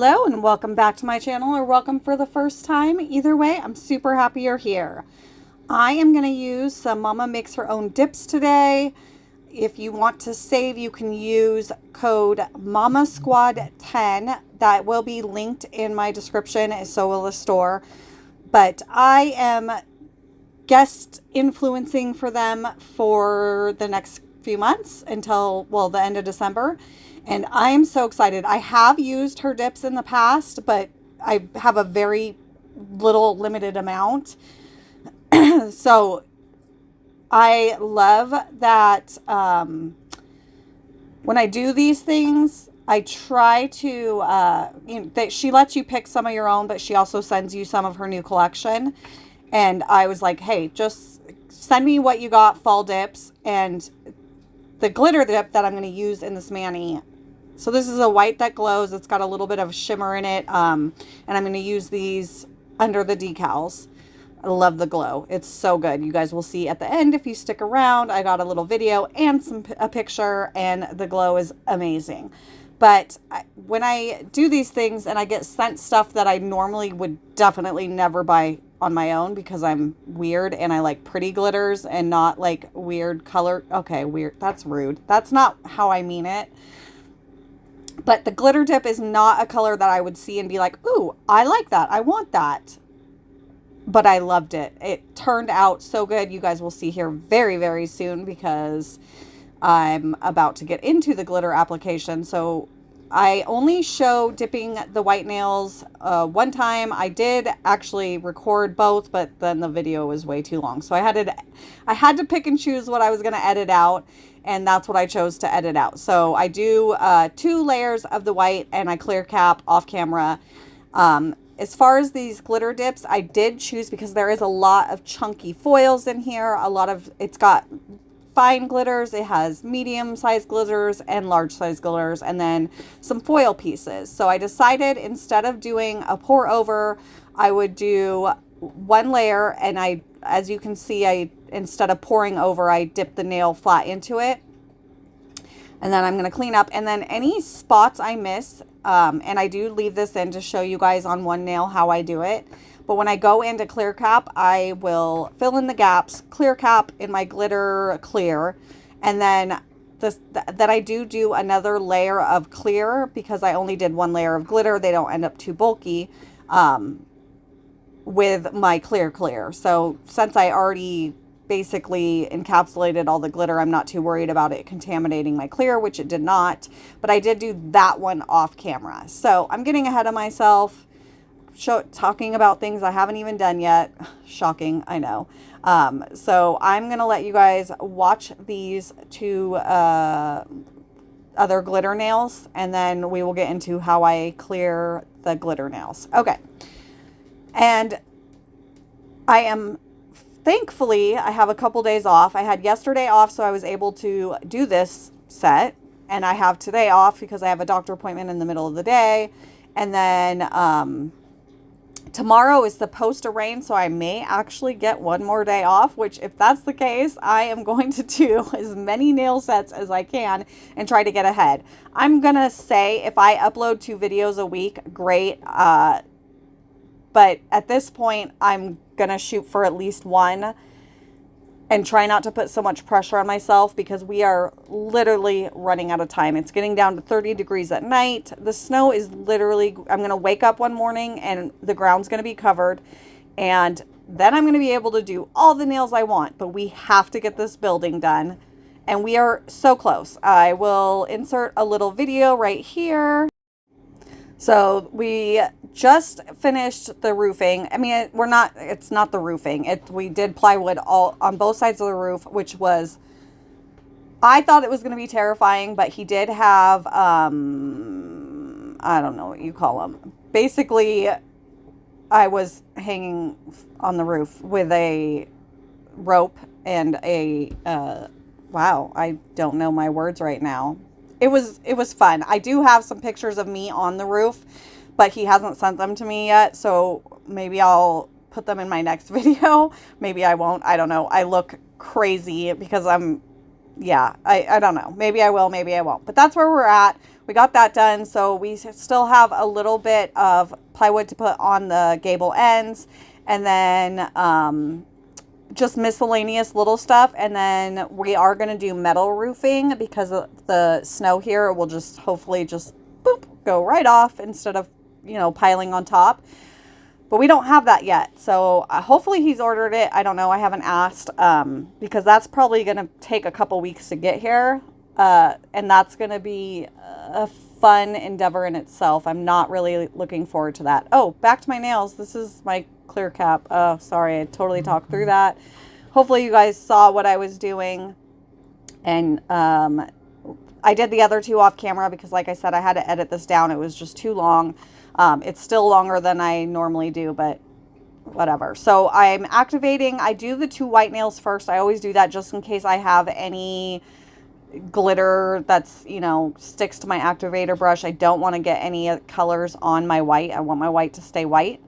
Hello and welcome back to my channel, or welcome for the first time. Either way, I'm super happy you're here. I am going to use some Mama Makes Her Own dips today. If you want to save, you can use code MAMASQUAD10. That will be linked in my description, and so will the store. But I am guest influencing for them for the next few months until, well, the end of December. And I am so excited. I have used her dips in the past, but I have a very limited amount. So I love that when I do these things, I try to, she lets you pick some of your own, but she also sends you some of her new collection. And I was like, hey, just send me what you got, fall dips, and the glitter dip that I'm going to use in this mani. So this is a white that glows. It's got a little bit of shimmer in it. And I'm going to use these under the decals. I love the glow. It's so good. You guys will see at the end if you stick around. I got a little video and a picture, and the glow is amazing. But when I do these things and I get sent stuff that I normally would definitely never buy on my own because I'm weird and I like pretty glitters and not like weird color. Okay, weird. That's rude. That's not how I mean it. But the glitter dip is not a color that I would see and be like, ooh, I like that. I want that. But I loved it. It turned out so good. You guys will see here very, very soon because I'm about to get into the glitter application. So I only show dipping the white nails one time. I did actually record both, but then the video was way too long. So I had to pick and choose what I was going to edit out, and that's what I chose to edit out. So I do 2 layers of the white, and I clear cap off camera. As far as these glitter dips, I did choose because there is a lot of chunky foils in here. It's got fine glitters, it has medium size glitters and large size glitters, and then some foil pieces. So I decided instead of doing a pour over, I would do 1 layer, and as you can see, instead of pouring over, I dip the nail flat into it. And then I'm going to clean up, and then any spots I miss, and I do leave this in to show you guys on one nail how I do it. But when I go into clear cap, I will fill in the gaps, clear cap in my glitter clear, and then that I do another layer of clear because I only did 1 layer of glitter. They don't end up too bulky with my clear. So since I already basically encapsulated all the glitter, I'm not too worried about it contaminating my clear, which it did not. But I did do that one off camera. So I'm getting ahead of myself. Talking about things I haven't even done yet. Shocking, I know. So I'm going to let you guys watch these 2 other glitter nails, and then we will get into how I clear the glitter nails. Okay. And thankfully, I have a couple days off. I had yesterday off, so I was able to do this set, and I have today off because I have a doctor appointment in the middle of the day. And then, tomorrow is supposed to rain, so I may actually get 1 more day off, which if that's the case, I am going to do as many nail sets as I can and try to get ahead. I'm going to say if I upload 2 videos a week, great. But at this point, I'm going to shoot for at least 1 and try not to put so much pressure on myself because we are literally running out of time. It's getting down to 30 degrees at night. The snow is literally, I'm going to wake up one morning and the ground's going to be covered, and then I'm going to be able to do all the nails I want. But we have to get this building done, and we are so close. I will insert a little video right here. So we just finished the roofing. I mean, it's not the roofing. We did plywood all on both sides of the roof, which was, I thought it was going to be terrifying, but he did have, I don't know what you call them. Basically, I was hanging on the roof with a rope and wow, I don't know my words right now. It was fun. I do have some pictures of me on the roof, but he hasn't sent them to me yet. So maybe I'll put them in my next video. Maybe I won't. I don't know. I look crazy because I'm yeah, I don't know. Maybe I will, maybe I won't. But that's where we're at. We got that done. So we still have a little bit of plywood to put on the gable ends. And then just miscellaneous little stuff. And then we are going to do metal roofing because of the snow here will just hopefully just boop, go right off instead of, piling on top. But we don't have that yet. So hopefully he's ordered it. I don't know. I haven't asked because that's probably going to take a couple weeks to get here. And that's going to be a fun endeavor in itself. I'm not really looking forward to that. Oh, back to my nails. This is my clear cap. Oh, sorry. I totally talked through that. Hopefully you guys saw what I was doing. And I did the other two off camera because, like I said, I had to edit this down. It was just too long. It's still longer than I normally do, but whatever. So I'm activating. I do the 2 white nails first. I always do that just in case I have any glitter that's, sticks to my activator brush. I don't want to get any colors on my white. I want my white to stay white.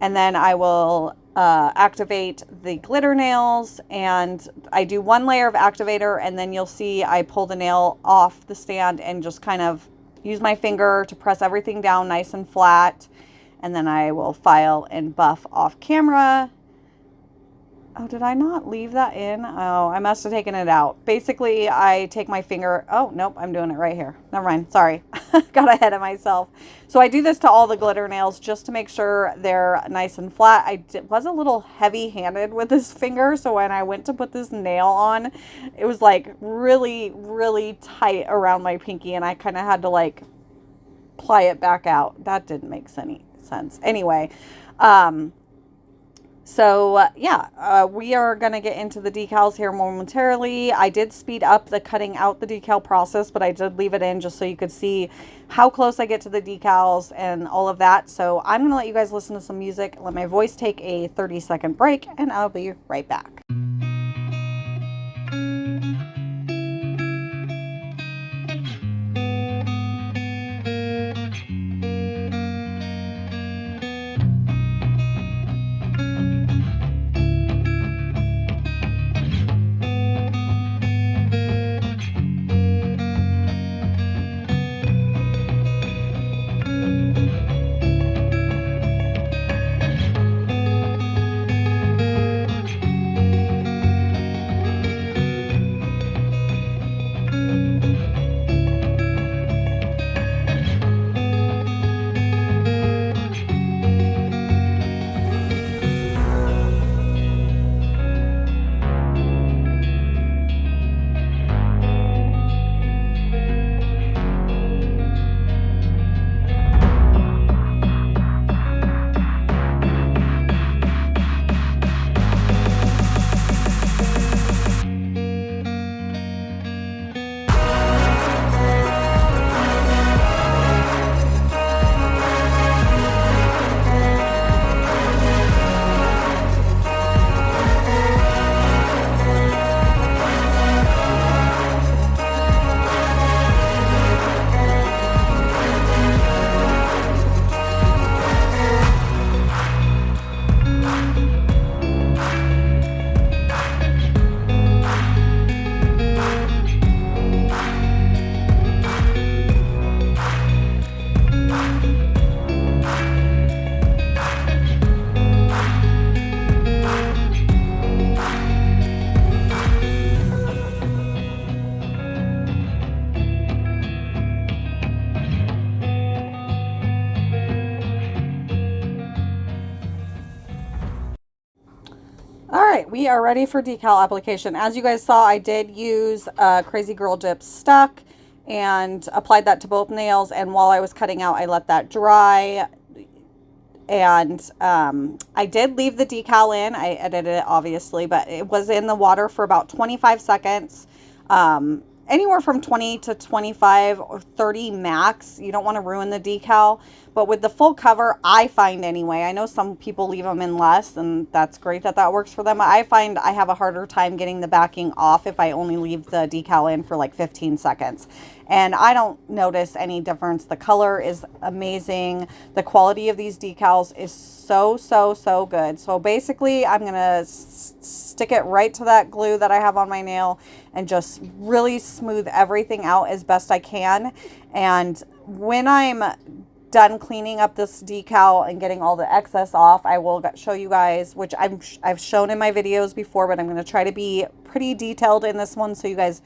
And then I will activate the glitter nails, and I do 1 layer of activator, and then you'll see I pull the nail off the stand and just kind of use my finger to press everything down nice and flat, and then I will file and buff off camera. Oh, did I not leave that in? Oh, I must have taken it out. Basically, I take my finger. Oh, nope, I'm doing it right here. Never mind. Sorry. Got ahead of myself. So I do this to all the glitter nails just to make sure they're nice and flat. I was a little heavy-handed with this finger, so when I went to put this nail on, it was like really, really tight around my pinky, and I kind of had to like ply it back out. That didn't make any sense. Anyway, we are going to get into the decals here momentarily. I did speed up the cutting out the decal process, but I did leave it in just so you could see how close I get to the decals and all of that. So I'm going to let you guys listen to some music, let my voice take a 30-second break, and I'll be right back. All right, we are ready for decal application. As you guys saw, I did use Crazy Girl Dip Stuck and applied that to both nails. And while I was cutting out, I let that dry. And I did leave the decal in. I edited it, obviously, but it was in the water for about 25 seconds. Anywhere from 20 to 25 or 30 max. You don't want to ruin the decal. But with the full cover, I find anyway, I know some people leave them in less, and that's great that that works for them. I find I have a harder time getting the backing off if I only leave the decal in for like 15 seconds. And I don't notice any difference. The color is amazing. The quality of these decals is so, so, so good. So basically, I'm going to stick it right to that glue that I have on my nail and just really smooth everything out as best I can. And when I'm done cleaning up this decal and getting all the excess off, I will show you guys, which I've shown in my videos before, but I'm going to try to be pretty detailed in this one so you guys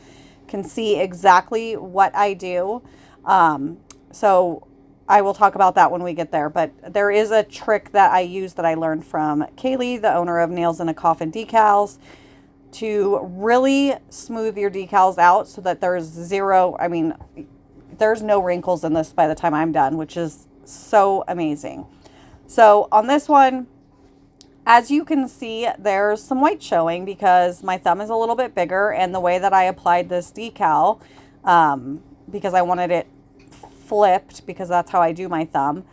can see exactly what I do. So I will talk about that when we get there, but there is a trick that I use that I learned from Kaylee, the owner of Nailzinacoffin Decals, to really smooth your decals out so that there's zero, I mean, there's no wrinkles in this by the time I'm done, which is so amazing. So on this one, as you can see, there's some white showing because my thumb is a little bit bigger, and the way that I applied this decal, because I wanted it flipped, because that's how I do my thumb,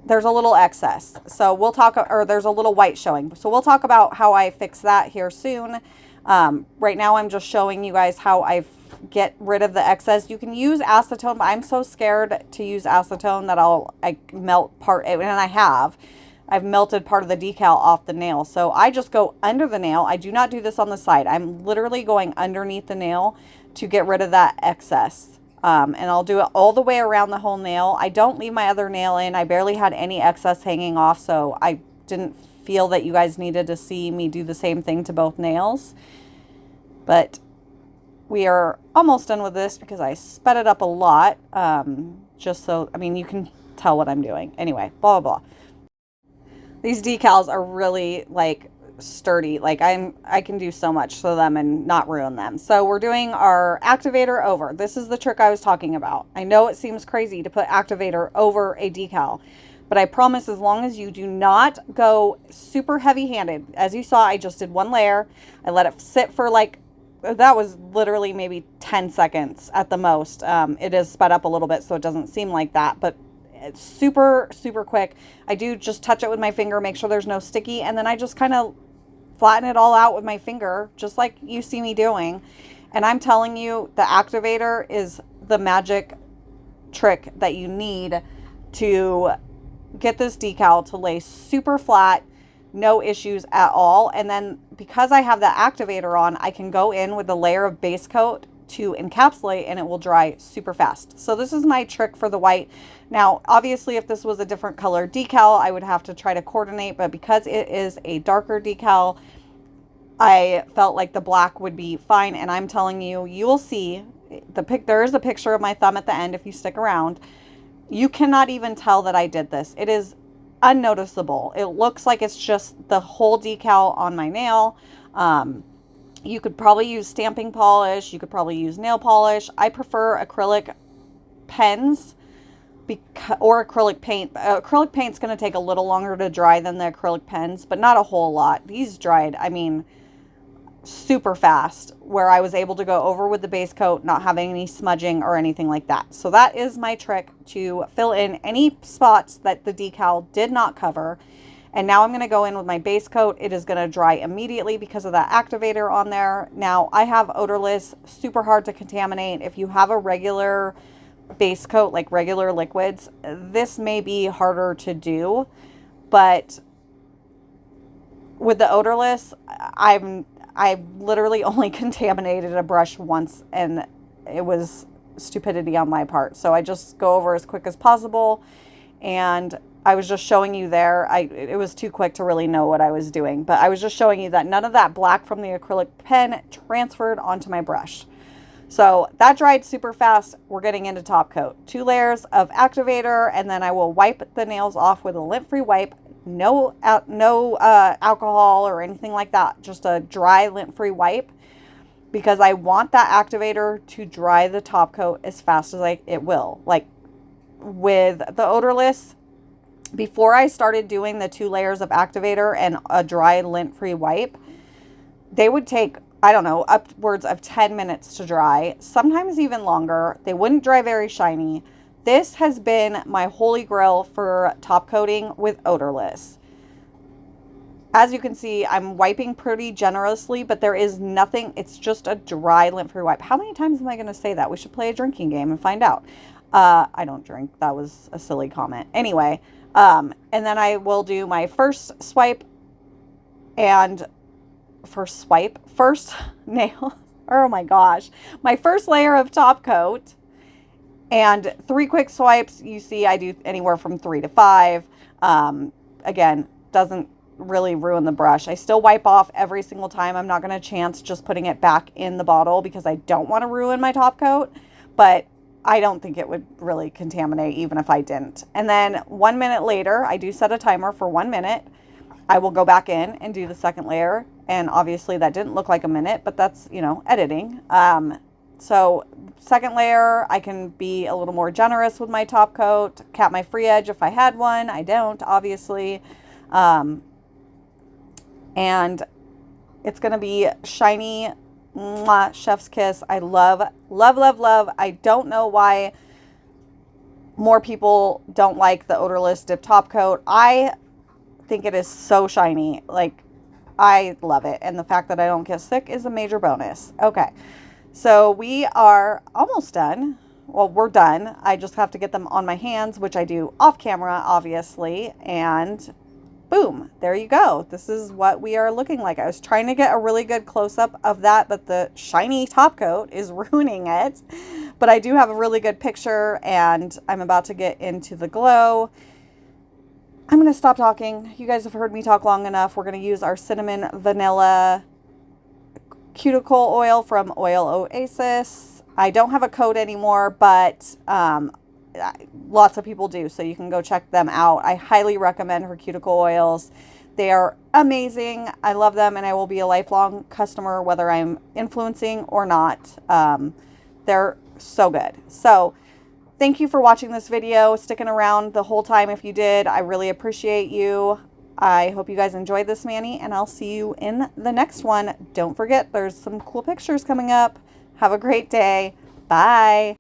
there's a little excess. So we'll talk, or there's a little white showing. So we'll talk about how I fix that here soon. Right now I'm just showing you guys how I get rid of the excess. You can use acetone, but I'm so scared to use acetone that I melt part, and I've melted part of the decal off the nail. So I just go under the nail. I do not do this on the side. I'm literally going underneath the nail to get rid of that excess. And I'll do it all the way around the whole nail. I don't leave my other nail in. I barely had any excess hanging off, so I didn't feel that you guys needed to see me do the same thing to both nails. But we are almost done with this because I sped it up a lot, just so, I mean, you can tell what I'm doing. Anyway, blah, blah, blah. These decals are really, like, sturdy. Like, I can do so much to them and not ruin them. So we're doing our activator over. This is the trick I was talking about. I know it seems crazy to put activator over a decal, but I promise, as long as you do not go super heavy-handed. As you saw, I just did one layer. I let it sit for like, that was literally maybe 10 seconds at the most. It is sped up a little bit so it doesn't seem like that, but it's super, super quick. I do just touch it with my finger, make sure there's no sticky, and then I just kind of flatten it all out with my finger, just like you see me doing. And I'm telling you, the activator is the magic trick that you need to get this decal to lay super flat, no issues at all. And then because I have the activator on, I can go in with a layer of base coat to encapsulate, and it will dry super fast. So this is my trick for the white. Now, obviously, if this was a different color decal, I would have to try to coordinate, but because it is a darker decal, I felt like the black would be fine. And I'm telling you, you will see there is a picture of my thumb at the end if you stick around. You cannot even tell that I did this. It is unnoticeable. It looks like it's just the whole decal on my nail. You could probably use stamping polish. You could probably use nail polish. I prefer acrylic pens or acrylic paint. Acrylic paint's going to take a little longer to dry than the acrylic pens, but not a whole lot. These dried, I mean, super fast, where I was able to go over with the base coat, not having any smudging or anything like that. So that is my trick to fill in any spots that the decal did not cover. And now I'm going to go in with my base coat. It is going to dry immediately because of that activator on there. Now I have odorless, super hard to contaminate. If you have a regular base coat, like regular liquids, this may be harder to do, but with the odorless, I've literally only contaminated a brush once, and it was stupidity on my part. So I just go over as quick as possible, and I was just showing you there. It was too quick to really know what I was doing, but I was just showing you that none of that black from the acrylic pen transferred onto my brush. So that dried super fast. We're getting into top coat. 2 layers of activator, and then I will wipe the nails off with a lint-free wipe. No alcohol or anything like that. Just a dry lint-free wipe, because I want that activator to dry the top coat as fast as it will. Like with the odorless, before I started doing the 2 layers of activator and a dry lint-free wipe, they would take, I don't know, upwards of 10 minutes to dry, sometimes even longer. They wouldn't dry very shiny. This has been my holy grail for top coating with odorless. As you can see, I'm wiping pretty generously, but there is nothing. It's just a dry, lint-free wipe. How many times am I going to say that? We should play a drinking game and find out. I don't drink. That was a silly comment. Anyway, and then I will do my first swipe and first nail. Oh my gosh. My first layer of top coat and 3 quick swipes. You see, I do anywhere from 3 to 5. Again, doesn't really ruin the brush. I still wipe off every single time. I'm not going to chance just putting it back in the bottle because I don't want to ruin my top coat, but I don't think it would really contaminate even if I didn't. And then 1 minute later, I do set a timer for 1 minute. I will go back in and do the second layer. And obviously that didn't look like a minute, but that's, you know, editing. So second layer, I can be a little more generous with my top coat, cap my free edge if I had one. I don't, obviously. And it's going to be shiny, mwah, chef's kiss. I love, love, love, love. I don't know why more people don't like the odorless dip top coat. I think it is so shiny. Like, I love it. And the fact that I don't get sick is a major bonus. Okay. So we are almost done. Well, we're done. I just have to get them on my hands, which I do off camera, obviously. And boom, there you go. This is what we are looking like. I was trying to get a really good close-up of that, but the shiny top coat is ruining it. But I do have a really good picture, and I'm about to get into the glow. I'm going to stop talking. You guys have heard me talk long enough. We're going to use our cinnamon vanilla cuticle oil from Oil Oasis. I don't have a code anymore, but lots of people do, so you can go check them out. I highly recommend her cuticle oils. They are amazing. I love them, and I will be a lifelong customer whether I'm influencing or not. They're so good. So thank you for watching this video, sticking around the whole time. If you did, I really appreciate you. I hope you guys enjoyed this mani, and I'll see you in the next one. Don't forget, there's some cool pictures coming up. Have a great day. Bye.